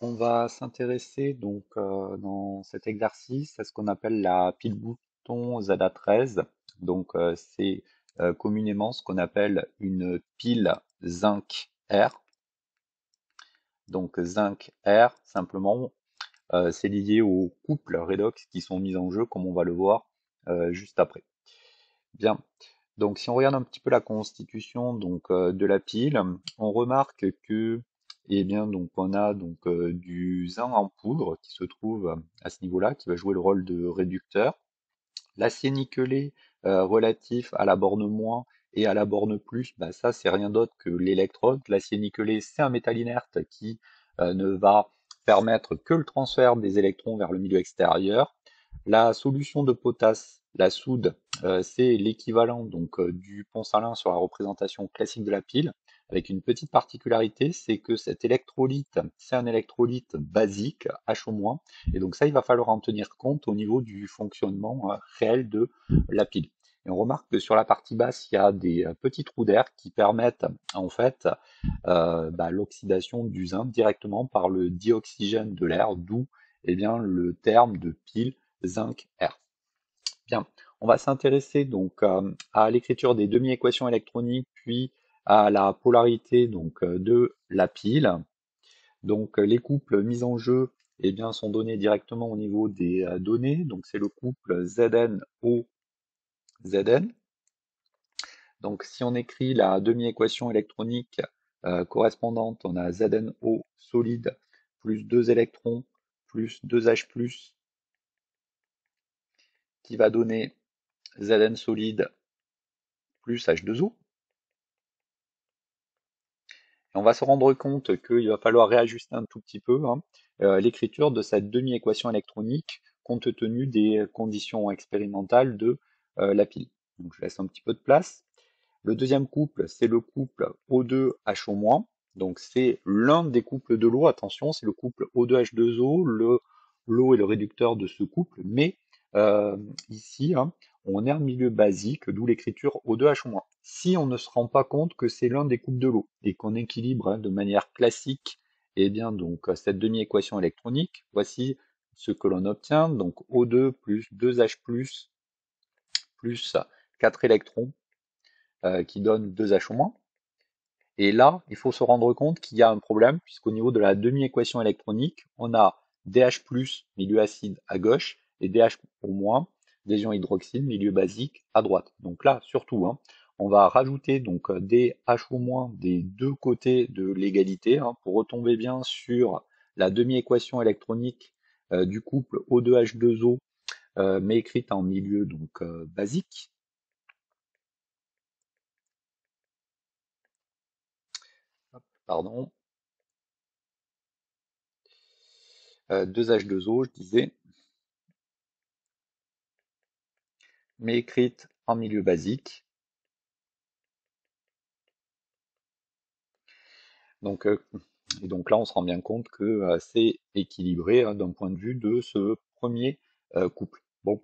On va s'intéresser donc dans cet exercice à ce qu'on appelle la pile bouton ZA13. Donc c'est communément ce qu'on appelle une pile zinc R. Donc zinc R simplement c'est lié aux couples redox qui sont mis en jeu comme on va le voir juste après. Bien. Donc si on regarde un petit peu la constitution donc de la pile, on remarque que donc on a donc du zinc en poudre qui se trouve à ce niveau-là, qui va jouer le rôle de réducteur. L'acier nickelé relatif à la borne moins et à la borne plus, bah ça c'est rien d'autre que l'électrode. L'acier nickelé c'est un métal inerte qui ne va permettre que le transfert des électrons vers le milieu extérieur. La solution de potasse, la soude, c'est l'équivalent donc du pont salin sur la représentation classique de la pile, avec une petite particularité, c'est que cet électrolyte, c'est un électrolyte basique, H-, et donc ça, il va falloir en tenir compte au niveau du fonctionnement réel de la pile. Et on remarque que sur la partie basse, il y a des petits trous d'air qui permettent en fait l'oxydation du zinc directement par le dioxygène de l'air, d'où le terme de pile zinc R. Bien, on va s'intéresser donc à l'écriture des demi-équations électroniques, puis à la polarité donc de la pile. Donc les couples mis en jeu sont donnés directement au niveau des données. Donc c'est le couple ZnO Zn. Donc si on écrit la demi-équation électronique correspondante, on a ZnO solide plus 2 électrons plus 2H+, qui va donner Zn solide plus H2O. Et on va se rendre compte qu'il va falloir réajuster un tout petit peu l'écriture de cette demi-équation électronique compte tenu des conditions expérimentales de la pile. Donc je laisse un petit peu de place. Le deuxième couple, c'est le couple O2HO-. Donc c'est l'un des couples de l'eau, attention, c'est le couple O2H2O, l'eau est le réducteur de ce couple, mais ici, on est en milieu basique, d'où l'écriture O2H-. Si on ne se rend pas compte que c'est l'un des couples de l'eau et qu'on équilibre de manière classique donc cette demi-équation électronique, voici ce que l'on obtient, donc O2 plus 2H plus 4 électrons qui donne 2H-. Et là, il faut se rendre compte qu'il y a un problème, puisqu'au niveau de la demi-équation électronique, on a DH+, milieu acide à gauche, et DH-, des ions hydroxyde, milieu basique à droite. Donc là, surtout, on va rajouter donc des H- des deux côtés de l'égalité, pour retomber bien sur la demi-équation électronique du couple O2H2O, mais écrite en milieu donc basique. Pardon. 2H2O, je disais, mais écrite en milieu basique. Donc, et donc là, on se rend bien compte que c'est équilibré d'un point de vue de ce premier couple. Bon,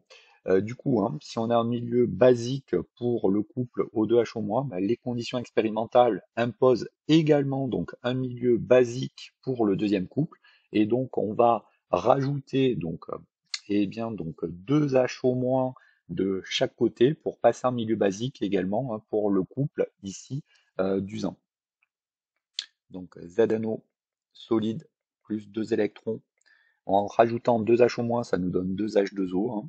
du coup, si on a un milieu basique pour le couple O2HO-, les conditions expérimentales imposent également donc un milieu basique pour le deuxième couple, et donc on va rajouter donc donc 2HO- de chaque côté pour passer un milieu basique également pour le couple ici du zinc. Donc ZnO solide plus 2 électrons. En rajoutant 2H-, ça nous donne 2H2O.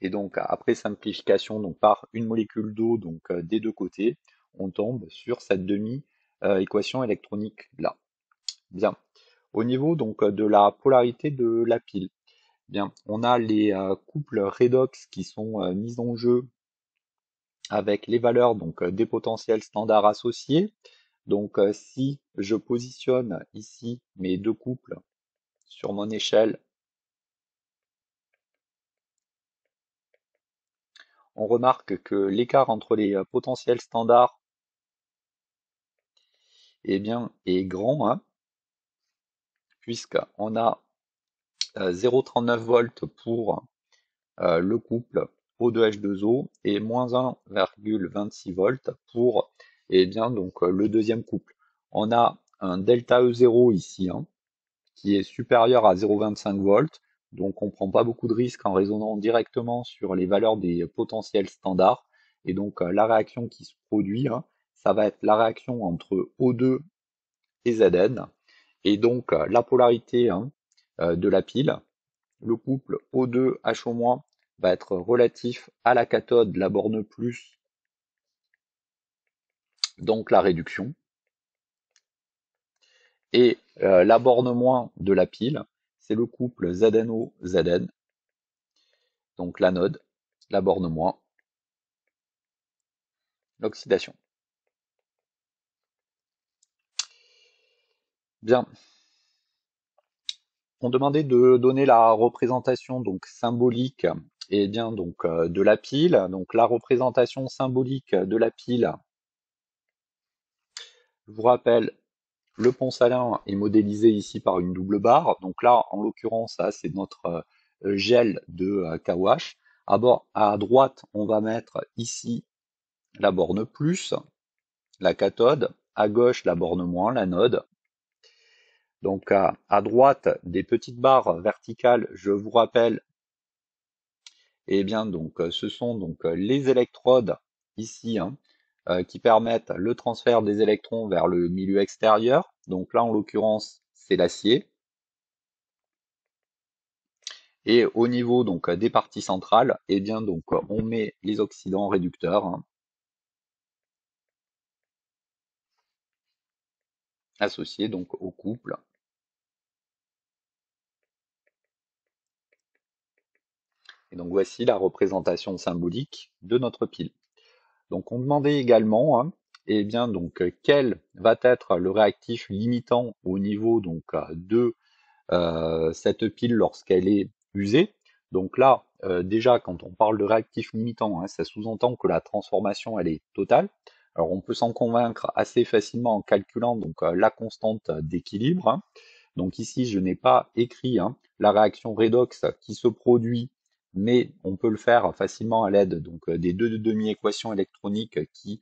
Et donc après simplification donc par une molécule d'eau donc des deux côtés, on tombe sur cette demi-équation électronique là. Bien. Au niveau donc de la polarité de la pile, bien, on a les couples redox qui sont mis en jeu avec les valeurs donc des potentiels standards associés. Donc si je positionne ici mes deux couples sur mon échelle, on remarque que l'écart entre les potentiels standards est grand, puisqu'on a 0,39 volts pour le couple O2H2O et moins 1,26 volts pour eh bien, donc, le deuxième couple. On a un delta E0 ici, hein, qui est supérieur à 0,25 volts, donc on ne prend pas beaucoup de risques en raisonnant directement sur les valeurs des potentiels standards. Et donc la réaction qui se produit, hein, ça va être la réaction entre O2 et Zn. Et donc la polarité, hein, de la pile, le couple O2HO- va être relatif à la cathode, la borne plus, donc la réduction. Et la borne moins de la pile, c'est le couple ZNO-Zn, donc l'anode, la borne moins, l'oxydation. Bien, on demandait de donner la représentation donc symbolique et bien donc de la pile. Donc la représentation symbolique de la pile, je vous rappelle, le pont salin est modélisé ici par une double barre. Donc là, en l'occurrence, ça c'est notre gel de KOH. À droite, on va mettre ici la borne plus, la cathode, à gauche la borne moins, l'anode. Donc à droite, des petites barres verticales, je vous rappelle, eh bien donc ce sont donc les électrodes ici, hein, qui permettent le transfert des électrons vers le milieu extérieur. Donc là, en l'occurrence, c'est l'acier. Et au niveau donc des parties centrales, eh bien donc on met les oxydants réducteurs, hein, associés donc au couple. Et donc voici la représentation symbolique de notre pile. Donc on demandait également, hein, eh bien donc quel va être le réactif limitant au niveau donc de cette pile lorsqu'elle est usée. Donc là, déjà quand on parle de réactif limitant, hein, ça sous-entend que la transformation elle est totale. Alors on peut s'en convaincre assez facilement en calculant donc la constante d'équilibre, hein. Donc ici, je n'ai pas écrit, hein, la réaction redox qui se produit, mais on peut le faire facilement à l'aide donc des deux demi-équations électroniques qui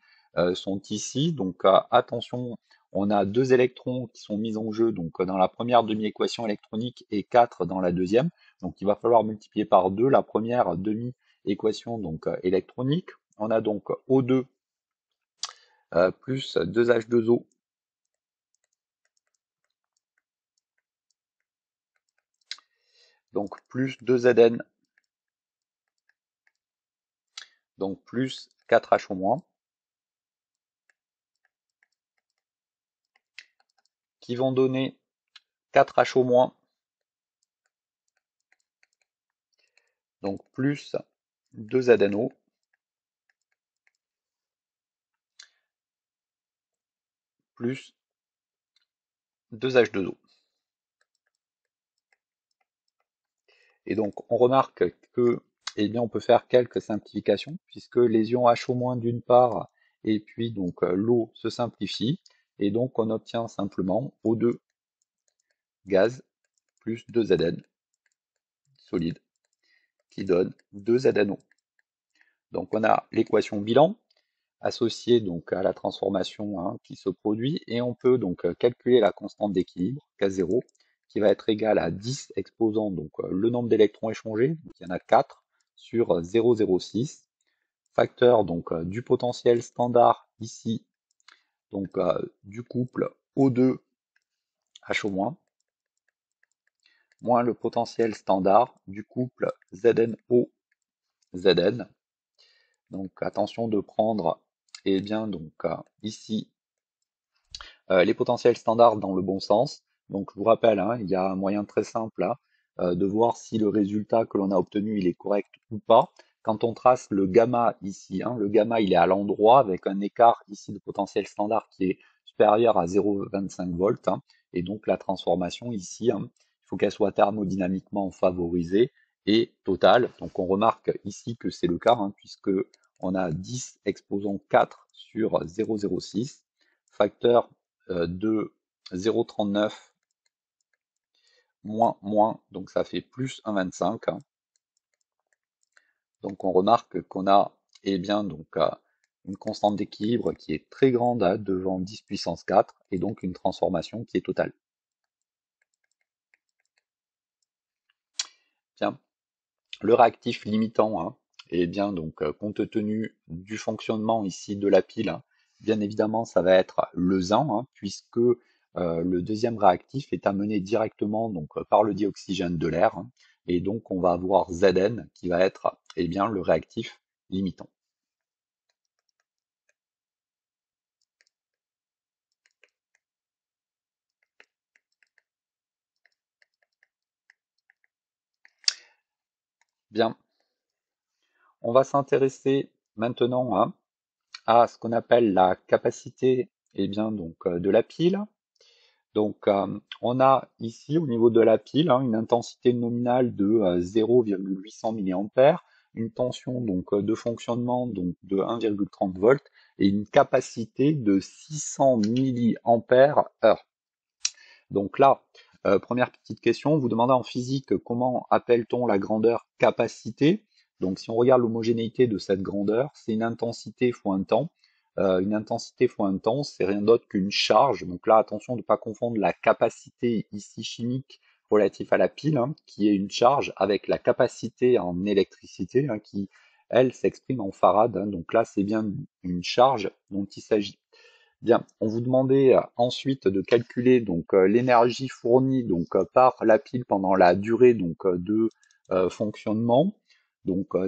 sont ici. Donc attention, on a deux électrons qui sont mis en jeu donc dans la première demi-équation électronique et 4 dans la deuxième. Donc il va falloir multiplier par 2 la première demi-équation donc électronique. On a donc O2 plus 2H2O donc plus 2Zn donc plus 4H-, qui vont donner 4H-, donc plus 2ZNO, plus 2H2O. Et donc on remarque que eh bien, on peut faire quelques simplifications, puisque les ions H- d'une part, et puis donc l'eau se simplifie, et donc on obtient simplement O2 gaz plus 2Zn solide, qui donne 2ZNO. Donc on a l'équation bilan, associée donc à la transformation, hein, qui se produit, et on peut donc calculer la constante d'équilibre, K0, qui va être égale à 10 exposant donc le nombre d'électrons échangés, donc il y en a 4 sur 0,06, facteur donc du potentiel standard ici, donc du couple O2HO-, moins le potentiel standard du couple ZNO-Zn. Donc attention de prendre, eh bien donc ici les potentiels standards dans le bon sens. Donc je vous rappelle, hein, il y a un moyen très simple là, de voir si le résultat que l'on a obtenu il est correct ou pas. Quand on trace le gamma ici, hein, le gamma il est à l'endroit avec un écart ici de potentiel standard qui est supérieur à 0,25 volts, hein, et donc la transformation ici, hein, il faut qu'elle soit thermodynamiquement favorisée et totale. Donc on remarque ici que c'est le cas, hein, puisque on a 10 exposant 4 sur 0,06, facteur de 0,39 moins moins, donc ça fait plus 1,25, hein. Donc on remarque qu'on a eh bien, une constante d'équilibre qui est très grande devant 10 puissance 4 et donc une transformation qui est totale. Bien. Le réactif limitant, eh bien, compte tenu du fonctionnement ici de la pile, bien évidemment, ça va être le zinc, puisque le deuxième réactif est amené directement par le dioxygène de l'air, et donc on va avoir Zn qui va être eh bien, le réactif limitant. Bien, on va s'intéresser maintenant à ce qu'on appelle la capacité eh bien, de la pile. On a ici au niveau de la pile une intensité nominale de 0,800 mA, une tension de fonctionnement de 1,30 volts et une capacité de 600 mA/h. Donc là, première petite question, vous demandez en physique comment appelle-t-on la grandeur capacité. Donc si on regarde l'homogénéité de cette grandeur, c'est une intensité fois un temps. Une intensité fois un temps, c'est rien d'autre qu'une charge. Donc là, attention de ne pas confondre la capacité ici chimique relative à la pile, qui est une charge, avec la capacité en électricité, qui, elle, s'exprime en farad. Donc là, c'est bien une charge dont il s'agit. Bien, on vous demandait ensuite de calculer l'énergie fournie par la pile pendant la durée de fonctionnement.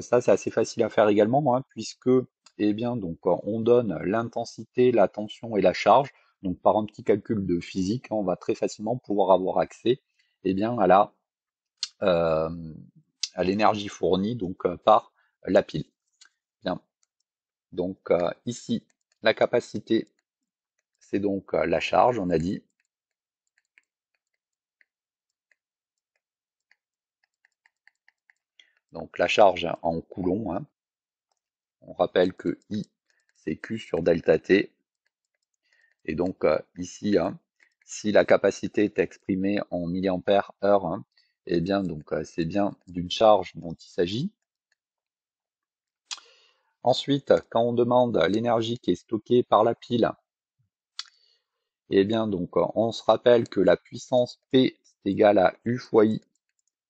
Ça c'est assez facile à faire également puisque eh bien on donne l'intensité, la tension et la charge. Donc par un petit calcul de physique, on va très facilement pouvoir avoir accès eh bien euh, à l'énergie fournie par la pile. Bien, ici la capacité c'est la charge, on a dit. Donc la charge en coulomb, on rappelle que I c'est Q sur delta T. Et donc ici, si la capacité est exprimée en milliampères heure, eh bien c'est bien d'une charge dont il s'agit. Ensuite, quand on demande l'énergie qui est stockée par la pile, eh bien on se rappelle que la puissance P c'est égal à U fois I,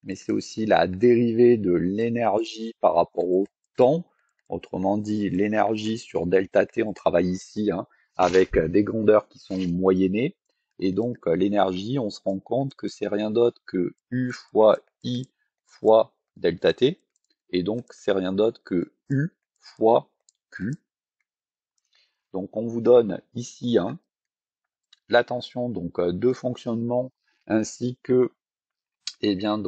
mais c'est aussi la dérivée de l'énergie par rapport au temps. Autrement dit, l'énergie sur delta t, on travaille ici avec des grandeurs qui sont moyennées. Et donc l'énergie, on se rend compte que c'est rien d'autre que U fois I fois delta t. Et donc c'est rien d'autre que U fois Q. Donc on vous donne ici la tension de fonctionnement ainsi que eh bien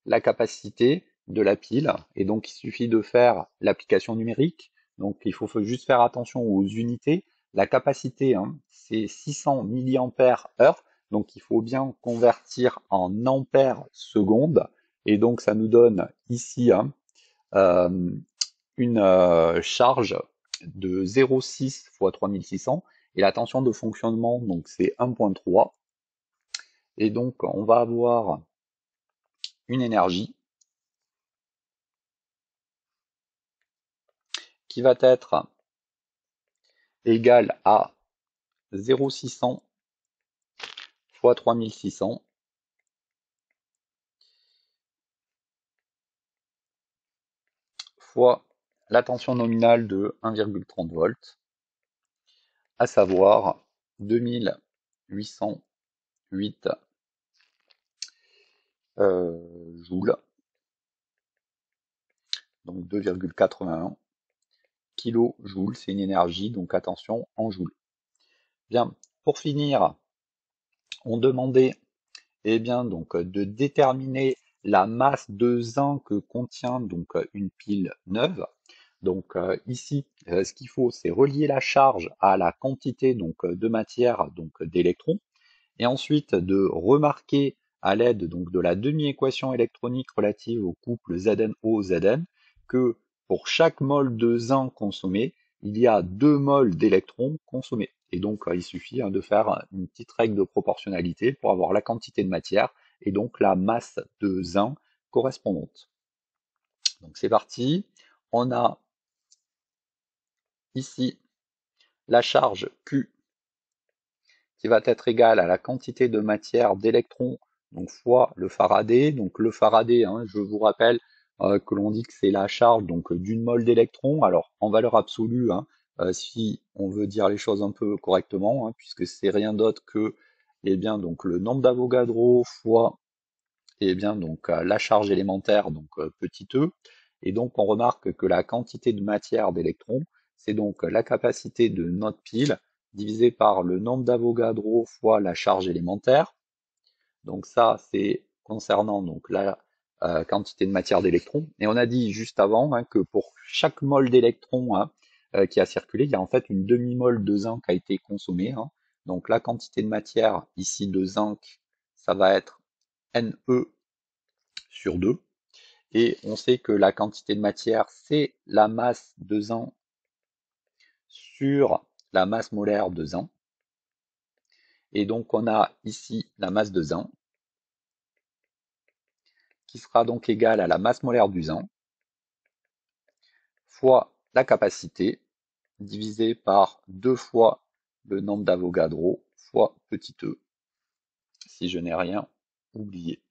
la capacité de la pile. Et donc, il suffit de faire l'application numérique. Donc, il faut juste faire attention aux unités. La capacité, c'est 600 mAh. Donc, il faut bien convertir en ampères secondes. Et donc, ça nous donne ici euh, une charge de 0,6 fois 3600. Et la tension de fonctionnement, donc, c'est 1,3. Et donc, on va avoir une énergie qui va être égale à 0,600 fois 3600 fois la tension nominale de 1,30 volts, à savoir 2808 joules, donc 2,81 kilojoules, c'est une énergie, donc attention en joules. Bien, pour finir, on demandait eh bien, de déterminer la masse de zinc que contient une pile neuve. Donc ici, ce qu'il faut, c'est relier la charge à la quantité de matière, d'électrons, et ensuite de remarquer à l'aide de la demi-équation électronique relative au couple ZnO-Zn que pour chaque mol de zinc consommé, il y a 2 mols d'électrons consommés. Et donc il suffit de faire une petite règle de proportionnalité pour avoir la quantité de matière et donc la masse de zinc correspondante. Donc c'est parti. On a ici la charge Q qui va être égale à la quantité de matière d'électrons donc fois le Faraday. Donc le Faraday, hein, je vous rappelle que l'on dit que c'est la charge donc d'une mole d'électrons. Alors en valeur absolue, hein, si on veut dire les choses un peu correctement, hein, puisque c'est rien d'autre que eh bien donc le nombre d'Avogadro fois eh bien donc la charge élémentaire, donc petit e, et donc on remarque que la quantité de matière d'électrons, c'est donc la capacité de notre pile divisé par le nombre d'Avogadro fois la charge élémentaire. Donc ça, c'est concernant donc la quantité de matière d'électrons. Et on a dit juste avant hein, que pour chaque mole d'électrons hein, qui a circulé, il y a en fait une demi-mole de zinc qui a été consommée. Hein. Donc la quantité de matière ici de zinc, ça va être Ne sur 2. Et on sait que la quantité de matière, c'est la masse de zinc sur la masse molaire de zinc. Et donc on a ici la masse de zinc, qui sera donc égale à la masse molaire du zinc, fois la capacité, divisé par 2 fois le nombre d'Avogadro, fois petit e, si je n'ai rien oublié.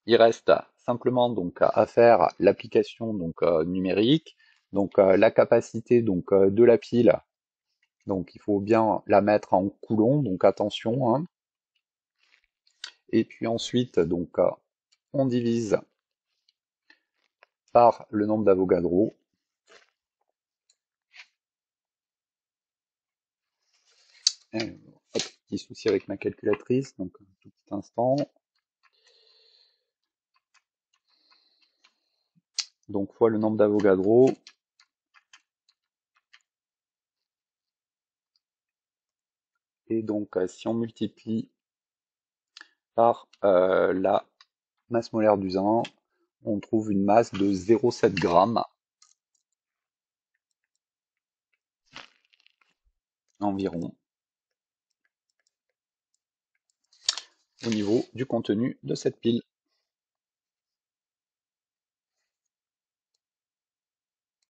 Il reste simplement donc à faire l'application donc numérique, donc la capacité donc de la pile, donc il faut bien la mettre en coulomb, donc attention, hein. Et puis ensuite donc on divise par le nombre d'Avogadro. Hop, petit souci avec ma calculatrice, donc un tout petit instant. Donc fois le nombre d'Avogadro. Et donc si on multiplie par la masse molaire du zinc, on trouve une masse de 0,7 g environ au niveau du contenu de cette pile.